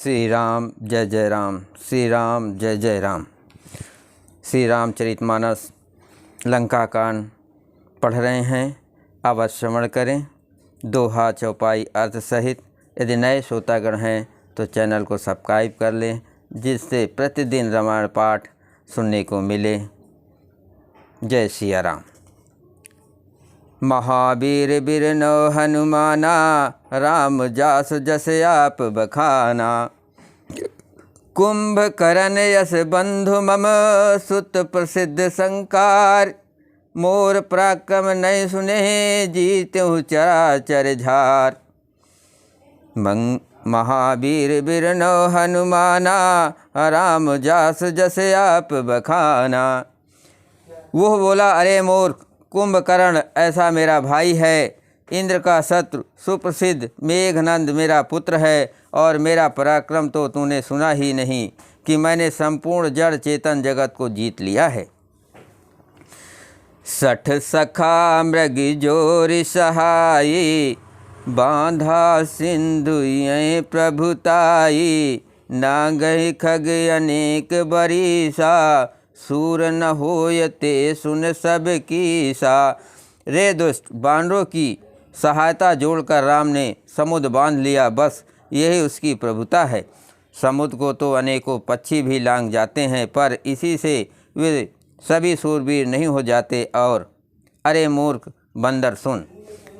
श्री राम जय जय राम, श्री राम जय जय राम। श्री रामचरितमानस लंका कांड पढ़ रहे हैं, अवश्य श्रवण करें। दोहा चौपाई अर्थ सहित। यदि नए श्रोतागण हैं तो चैनल को सब्सक्राइब कर लें, जिससे प्रतिदिन रामायण पाठ सुनने को मिले। जय सिया राम। महावीर बिरनो हनुमाना, राम जास जस आप बखाना। कुंभकर्ण यस बंधु मम, सुत प्रसिद्ध संकार। मोर पराक्रम नहीं सुने, जीत्यहु चराचर झार। महावीर बिरनो हनुमाना, राम जास जस आप बखाना। वह बोला, अरे मोर कुंभकर्ण ऐसा मेरा भाई है, इंद्र का शत्रु सुप्रसिद्ध मेघनंद मेरा पुत्र है, और मेरा पराक्रम तो तूने सुना ही नहीं कि मैंने संपूर्ण जड़ चेतन जगत को जीत लिया है। 60 सखा मृग जोरि सहाई, बांधा सिंधु ये प्रभुताई। नागहि खग अनेक बरीसा, सूर न होयते सुन सब कीसा। रे दुष्ट, बानरों की सहायता जोड़कर राम ने समुद्र बांध लिया, बस यही उसकी प्रभुता है। समुद्र को तो अनेकों पक्षी भी लांघ जाते हैं, पर इसी से वे सभी सूरवीर नहीं हो जाते। और अरे मूर्ख बंदर सुन।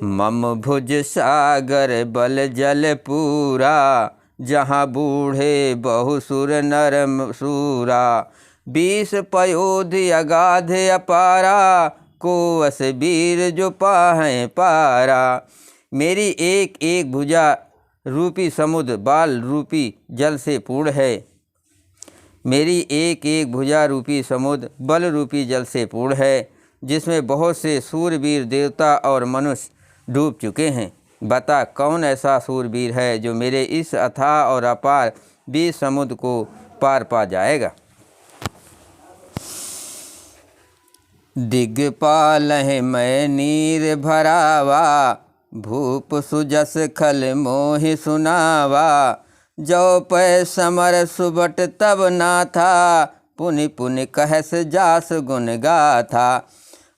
मम भुज सागर बल जल पूरा, जहाँ बूढ़े बहु सुर नर सूरा। 20 पयोधि अगाध अपारा, को अस वीर जो पाहें पारा। मेरी एक एक भुजा रूपी समुद्र बाल रूपी जल से पूर्ण है। मेरी एक एक भुजा रूपी समुद्र बल रूपी जल से पूर्ण है, जिसमें बहुत से सूरवीर देवता और मनुष्य डूब चुके हैं। बता, कौन ऐसा सूरवीर है जो मेरे इस अथाह और अपार 20 समुद्र को पार पा जाएगा। दिग्पाल मैं नीर भरावा, भूप सुजस खल मोहि सुनावा। जो पै समर सुबट तब ना था, पुनि पुनि कहस जास गुण गाथा।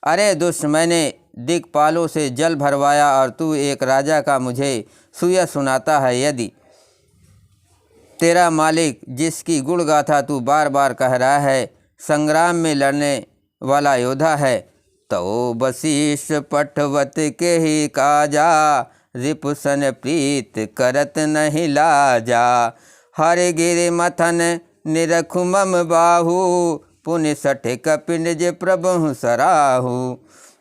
अरे दुष्ट, मैंने दिक्पालों से जल भरवाया और तू एक राजा का मुझे सुयस सुनाता है। यदि तेरा मालिक, जिसकी गुण गाथा तू बार बार कह रहा है, संग्राम में लड़ने वाला योद्धा है, तो वशिष्ठ पटवत के ही काजा। रिपुसन प्रीत करत नहीं लाजा। हर गिर मथन निरखु मम बाहु, पुनि सठ कपिनिज प्रभु सराहु।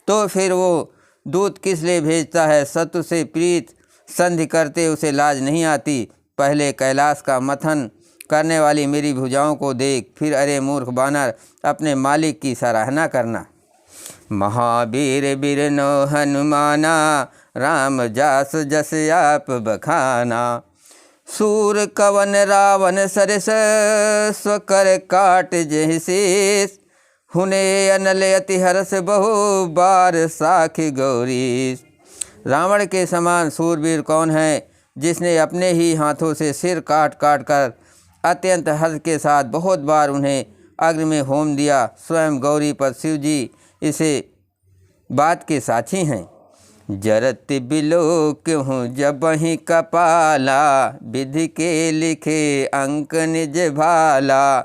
तो फिर वो दूत किस लिए भेजता है? शत्रु से प्रीत संधि करते उसे लाज नहीं आती। पहले कैलाश का मथन करने वाली मेरी भुजाओं को देख, फिर अरे मूर्ख बानर अपने मालिक की सराहना करना। महावीर बिरनो हनुमाना, राम जास जस आप बखाना। सूर कवन रावण सरस, स्वकर काट जहि शेष। हुने अनल अति हरस, बहु बार साखी गौरीश। रावण के समान सूरवीर कौन है, जिसने अपने ही हाथों से सिर काट काट कर अत्यंत हर्ष के साथ बहुत बार उन्हें अग्नि में होम दिया। स्वयं गौरी पर शिव जी इसे बात के साक्षी हैं। जरत बिलो क्यों जब ही कपाला, विधि के लिखे अंक निज भाला।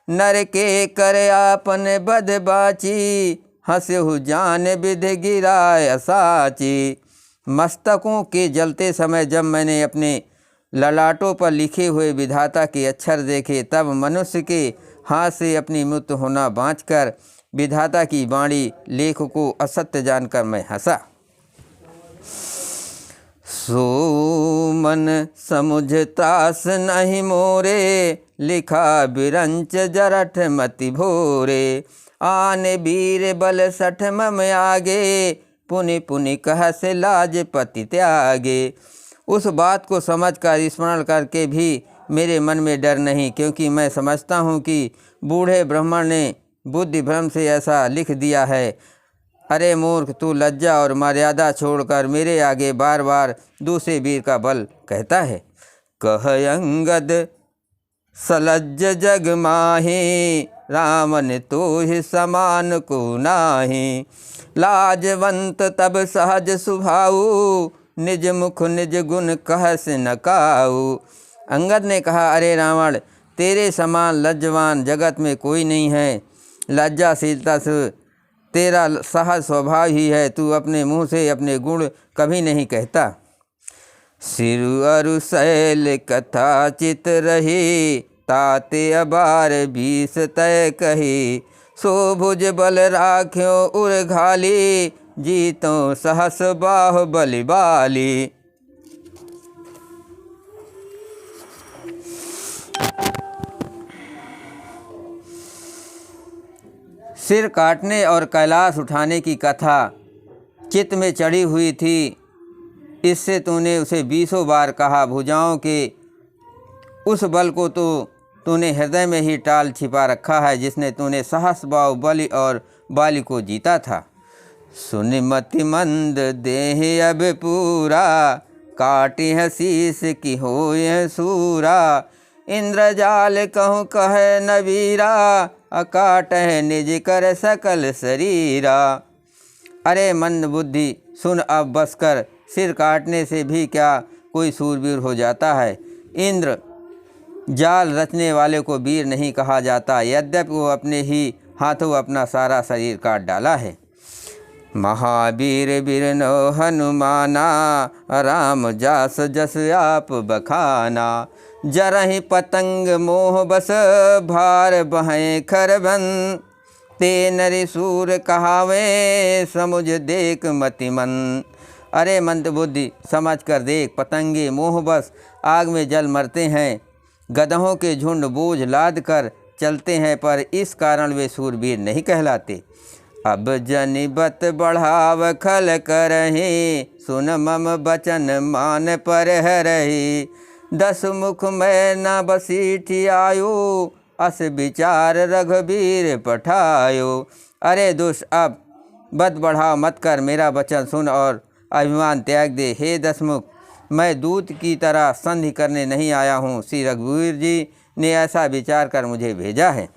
नर के कर आपन बद बाची, हंसहु जान विधि गिराय साची। मस्तकों के जलते समय जब मैंने अपने ललाटों पर लिखे हुए विधाता के अक्षर देखे, तब मनुष्य के हाथ से अपनी मृत्यु होना बाँचकर विधाता की वाणी लेख को असत्य जानकर मैं हंसा। सो मन समुझ त्रास नहीं मोरे, लिखा बिरंच जरठ मति भोरे। आन वीर बल सठ मम आगे, पुनि पुनि कह से लाज पति त्यागे। उस बात को समझकर स्मरण करके भी मेरे मन में डर नहीं, क्योंकि मैं समझता हूँ कि बूढ़े ब्राह्मण ने बुद्धि भ्रम से ऐसा लिख दिया है। अरे मूर्ख, तू लज्जा और मर्यादा छोड़कर मेरे आगे बार बार दूसरे वीर का बल कहता है। कह अंगद सलज्ज जग माही, रामन तो ही समान को नाही। लाजवंत तब सहज सुभाऊ, निज मुख निज गुण कहस न काऊ। अंगद ने कहा, अरे रावण, तेरे समान लज्जवान जगत में कोई नहीं है। लज्जाशीलता से तेरा सहज स्वभाव ही है, तू अपने मुँह से अपने गुण कभी नहीं कहता। सिरु अरु शैल कथा चित रही, ताते अबार 20 तय कही। सो भुज बल राख्यो उर घाली, जीतो सहस बाह बलि बाली। सिर काटने और कैलाश उठाने की कथा चित्त में चढ़ी हुई थी, इससे तूने उसे 20 बार कहा। भुजाओं के उस बल को तो तूने हृदय में ही टाल छिपा रखा है, जिसने तूने सहस बाहु बलि और बाली को जीता था। सुन मति मंद देह अब पूरा, काटी है शीस की हो यह सूरा। इंद्रजाल कहूँ कहे नबीरा, अकाट है निज कर सकल शरीरा। अरे मंद बुद्धि, सुन अब बस कर, सिर काटने से भी क्या कोई सूरवीर हो जाता है। इंद्र जाल रचने वाले को वीर नहीं कहा जाता, यद्यपि वो अपने ही हाथों अपना सारा शरीर काट डाला है। महावीर बिरनो हनुमाना, राम जास जस आप बखाना। जरहि पतंग मोह बस, भार बहें खरबन। ते नरि सूर कहावे, समुझ देख मति मन। अरे मंद बुद्धि, समझ कर देख, पतंगे मोह बस आग में जल मरते हैं। गधों के झुंड बोझ लाद कर चलते हैं, पर इस कारण वे सूरवीर नहीं कहलाते। अब जनिबत बढ़ाव खल करही, सुन मम बचन मान पर हरही। 10 मुख में न बसीठी आयो, अस विचार रघुबीर पठायो। अरे दुष्ट, अब बद बढ़ाव मत कर, मेरा वचन सुन और अभिमान त्याग दे। हे 10 मुख, मैं दूत की तरह संधि करने नहीं आया हूँ। श्री रघुवीर जी ने ऐसा विचार कर मुझे भेजा है।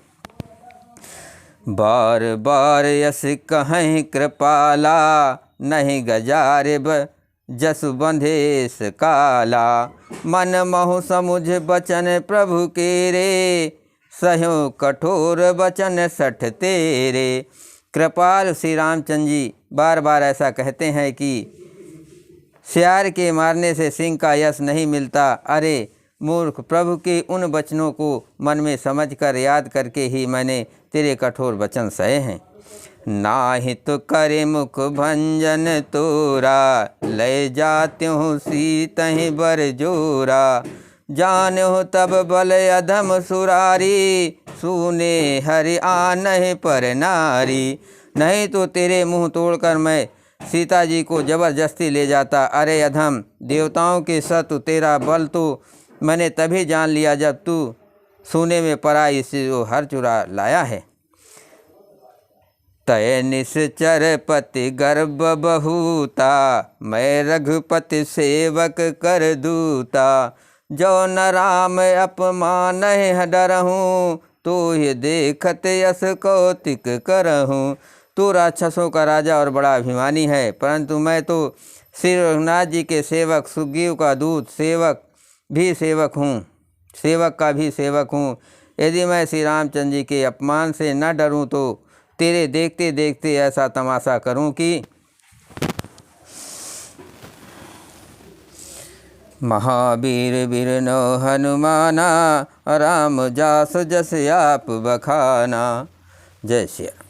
बार बार यस कहीं कृपाला, नहीं गजारे जसु बंधेश काला। मन महु समुझ बचन प्रभु के रे, सह्यो कठोर बचन 60 तेरे। कृपाल श्री रामचंद्र जी बार बार ऐसा कहते हैं कि सियार के मारने से सिंह का यश नहीं मिलता। अरे मूर्ख, प्रभु के उन वचनों को मन में समझकर याद करके ही मैंने तेरे कठोर वचन सहे हैं। नाहि तो करे मुख भंजन तोरा, ले जात्यों सीतहि बर जोरा। जान्यो तब बल अधम सुरारी, सुने हरि आनहि पर नारी। नहीं तो तेरे मुंह तोड़कर मैं सीता जी को जबरदस्ती ले जाता। अरे अधम, देवताओं के शत्रु तेरा बल तो मैंने तभी जान लिया जब तू सोने में पराई से जो हर चुरा लाया है। तय निश्चर पति गर्भ बहुता, मैं रघुपति सेवक कर दूता। जो न राम अपमान डरहूँ, तो ये देखत यस कौतिक करहूँ। तू राक्षसों का राजा और बड़ा अभिमानी है, परंतु मैं तो श्री रघुनाथ जी के सेवक, सुग्रीव का दूत, सेवक भी सेवक हूँ, सेवक का भी सेवक हूँ। यदि मैं श्री रामचंद्र जी के अपमान से न डरूँ तो तेरे देखते देखते ऐसा तमाशा करूँ कि महावीर बिरनो हनुमाना, राम जास जस आप बखाना। जय श्री राम।